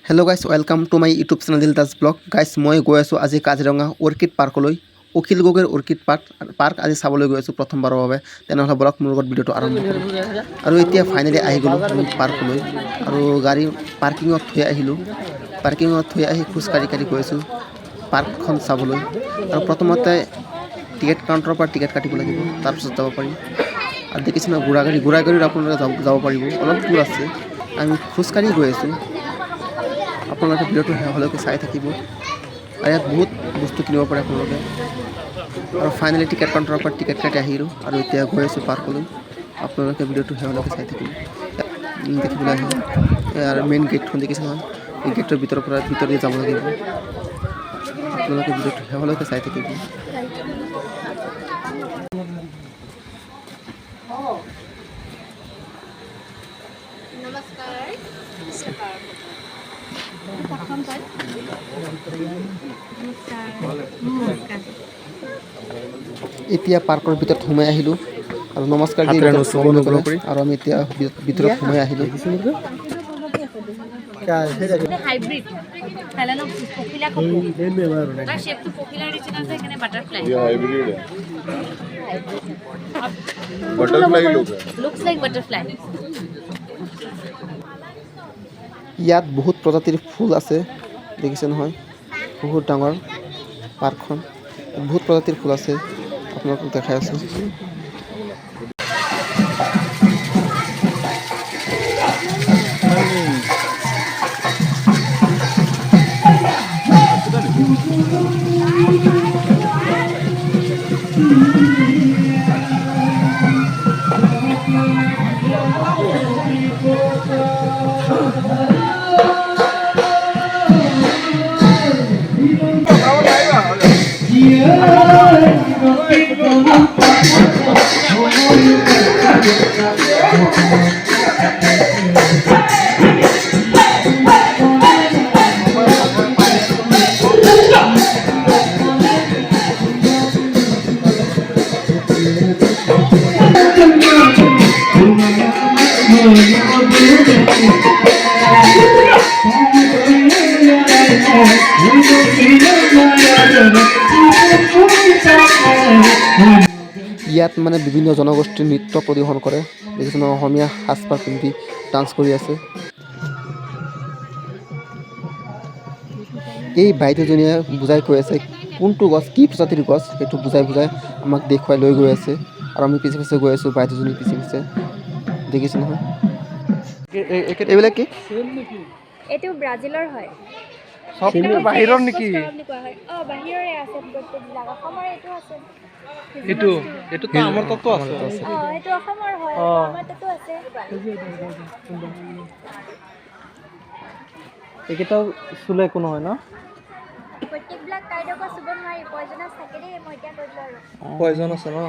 Hello' guys, welcome to my YouTube channel Dildas vlog. Guys, মই গৈ আছোঁ আজি কাজিৰঙা অৰ্কিড পাৰ্কলৈ। অখিল গগৈৰ অৰ্কিড পাৰ্ক আজি চাবলৈ গৈ আছোঁ প্ৰথমবাৰৰ বাবে। তেনেহ'লে বলক মোৰ লগত ভিডিঅ'টো আৰম্ভ কৰোঁ। আৰু এতিয়া ফাইনেলি আহি গ'লোঁ আমি পাৰ্কলৈ। আৰু গাড়ী পাৰ্কিঙত থৈ আহিলোঁ। পাৰ্কিঙত থৈ আহি খোজকাঢ়ি গৈ আছোঁ পাৰ্কখন চাবলৈ। আৰু প্ৰথমতে টিকেট কাউণ্টাৰৰ পৰা টিকেট কাটিব লাগিব, তাৰপিছত যাব পাৰিম। আৰু দেখিছে ন ঘোঁৰা গাড়ীত আপোনালোকে যাব পাৰিব, অলপ দূৰ আছে। আমি খোজকাঢ়ি গৈ আছোঁ। আপোনালোকে ভিডিঅ'টো শেষলৈকে চাই থাকিব। আৰু ইয়াত বহুত বস্তু কিনিব পাৰে আপোনালোকে। আৰু ফাইনেলি টিকেট কাউণ্টাৰৰ পৰা টিকেট কাটি আহিলোঁ আৰু এতিয়া গৈ আছোঁ পাৰ্কলৈ। আপোনালোকে ভিডিঅ'টো শেষলৈকে চাই থাকিব। দেখিবলৈ আহে আৰু মেইন গেটখন দেখিছে নহয়, এই গেটৰ ভিতৰেদি যাব লাগিব। আপোনালোকে ভিডিঅ'টো শেষলৈকে চাই থাকিব। এতিয়া পাৰ্কৰ ভিতৰত সোমাই আহিলোঁ আৰু নমস্কাৰ দি আৰু আমি এতিয়া ভিতৰত সোমাই আহিলোঁ। ইয়াত বহুত প্ৰজাতিৰ ফুল আছে, দেখিছে নহয়, বহুত ডাঙৰ পাৰ্কখন। বহুত প্ৰজাতিৰ ফুল আছে, আপোনালোকক দেখাই আছোঁ। ইয়াত মানে বিভিন্ন জনগোষ্ঠীৰ নৃত্য প্ৰদৰ্শন কৰে, দেখিছে নহয়, অসমীয়া সাজপাৰ পিন্ধি ডান্স কৰি আছে। এই বাইদেউজনীয়ে বুজাই কৈ আছে কোনটো গছ কি প্ৰজাতিৰ গছ, সেইটো বুজাই আমাক দেখুৱাই লৈ গৈ আছে। আৰু আমি পিছে পিছে গৈ আছোঁ বাইদেউজনীৰ পিছে। দেখিছে নহয়, এইবিলাক কি? এইটো ব্ৰাজিলৰ হয়। বাহিৰৰ নেকি? বাহিৰৰে আছে, প্ৰত্যেকবিলাক অসমৰ এইটো আছে। এইটো আমাৰ তাতো আছে। এইটো অসমৰ হয়, আমাৰ তাতো আছে। এইকেইটাও চুলে একো নহয় ন? প্ৰত্যেকবিলাক কাইডৰ পৰা চুব নোৱাৰি, পয়জনাছ থাকে দেই, মই এতিয়া কৈ দিলোঁ আৰু। পয়জন আছে ন?